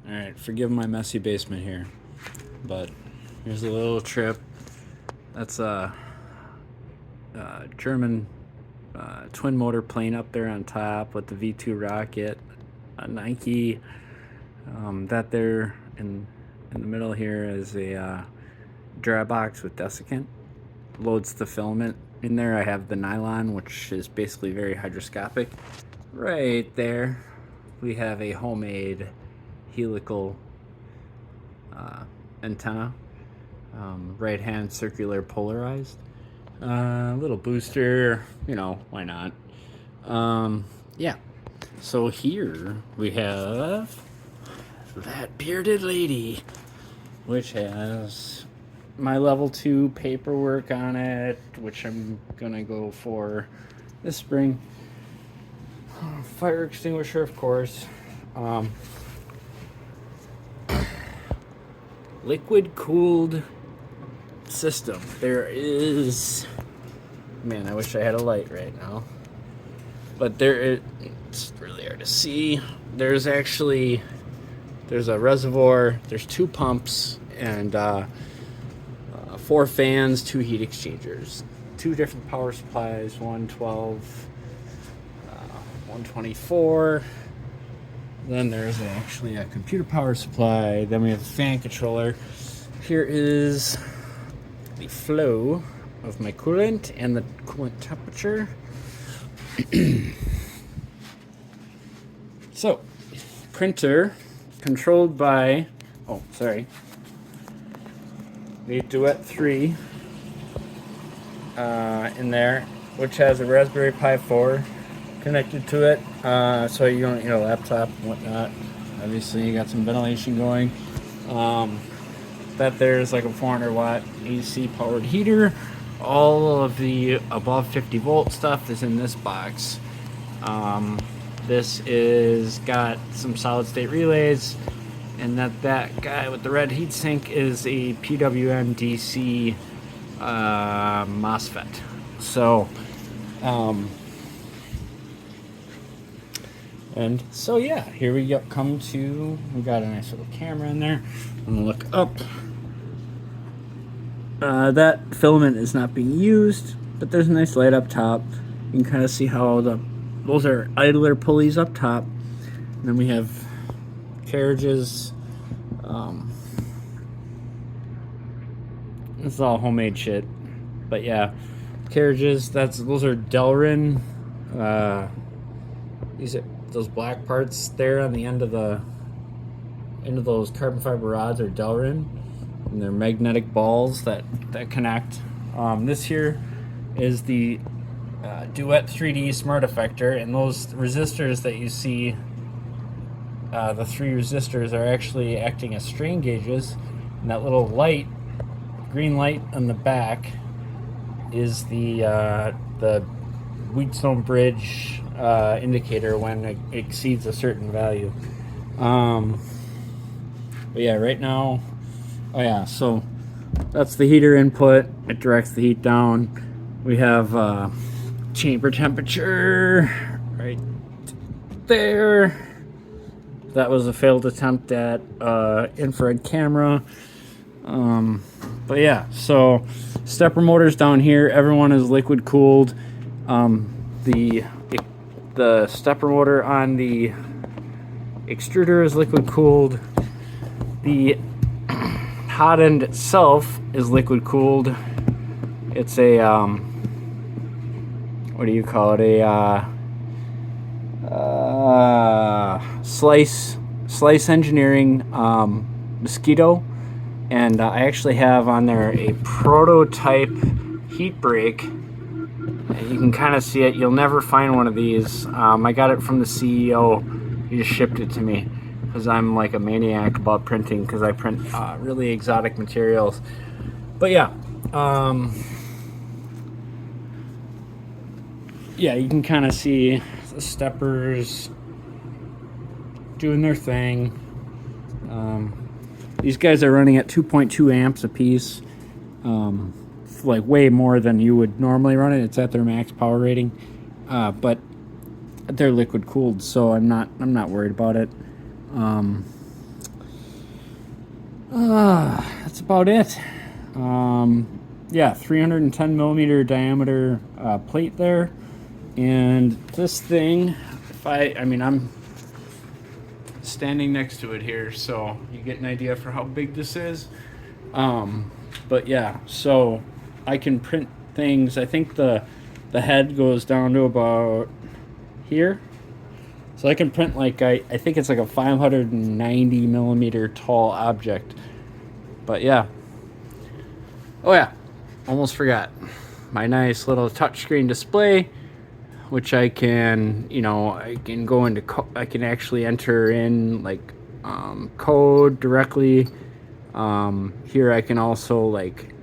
Alright, forgive my messy basement here, but here's a little trip. That's a German twin motor plane up there on top with the V2 rocket, a Nike. That there in the middle here is a dry box with desiccant. Loads the filament in there. I have the nylon, which is basically very hygroscopic. Right there, we have a homemade helical antenna, right hand circular polarized. Little booster, why not? Yeah. So here we have that bearded lady, which has my level 2 paperwork on it, which I'm gonna go for this spring. Fire extinguisher, of course. Liquid cooled system. There is, man, I wish I had a light right now, but it's really hard to see. There's a reservoir, there's 2 pumps, and 4 fans, 2 heat exchangers, 2 different power supplies, 112, 124. Then there's actually a computer power supply. Then we have a fan controller. Here is the flow of my coolant and the coolant temperature. So, printer controlled by, the Duet 3 in there, which has a Raspberry Pi 4 connected to it, so you don't need a laptop and whatnot. Obviously, you got some ventilation going. That there's like a 400 watt AC powered heater. All of the above 50 volt stuff is in this box. This is got some solid state relays, and that guy with the red heatsink is a PWM DC MOSFET. So, and so yeah, here we got a nice little camera in there. I'm gonna look up. That filament is not being used, but there's a nice light up top. You can kind of see how those are idler pulleys up top. And then we have carriages. This is all homemade shit, but yeah, carriages. Those are delrin. Those black parts there on the end of those carbon fiber rods are delrin, and they're magnetic balls that connect. This here is the Duet 3D Smart Effector, and those resistors that you see, the 3 resistors are actually acting as strain gauges, and that little light, green light on the back, is the Wheatstone Bridge indicator when it exceeds a certain value. But yeah, right now, so that's the heater input. It directs the heat down. We have chamber temperature right there. That was a failed attempt at infrared camera. But yeah, so stepper motors down here. Everyone is liquid cooled. The stepper motor on the extruder is liquid cooled. The hot end itself is liquid cooled. It's a what do you call it? Slice engineering mosquito, and I actually have on there a prototype heat break. You can kind of see it. You'll never find one of these. I got it from the CEO. He just shipped it to me because I'm like a maniac about printing, because I print really exotic materials. But yeah, you can kind of see the steppers doing their thing. These guys are running at 2.2 amps a piece. Like way more than you would normally run it. It's at their max power rating, but they're liquid cooled, so I'm not worried about it. That's about it. Yeah, 310 millimeter diameter plate there. And this thing, I mean, I'm standing next to it here, so you get an idea for how big this is. But yeah, so I can print things. I think the head goes down to about here. So I can print like, I think it's like a 590 millimeter tall object. But yeah. Oh yeah, almost forgot. My nice little touchscreen display, which I can, you know, I can go into, I can actually enter in like code directly. Here I can also like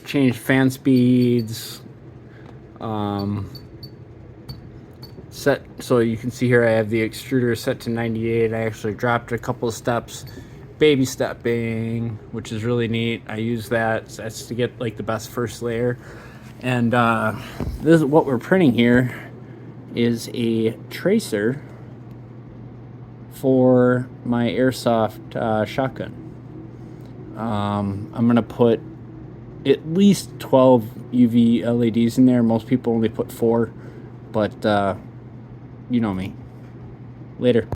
change fan speeds, set, so you can see here I have the extruder set to 98. I actually dropped a couple of steps, baby stepping, which is really neat. I use that, that's to get like the best first layer. And this is what we're printing here is a tracer for my airsoft shotgun. I'm gonna put at least 12 UV LEDs in there. Most people only put 4, but you know me. Later.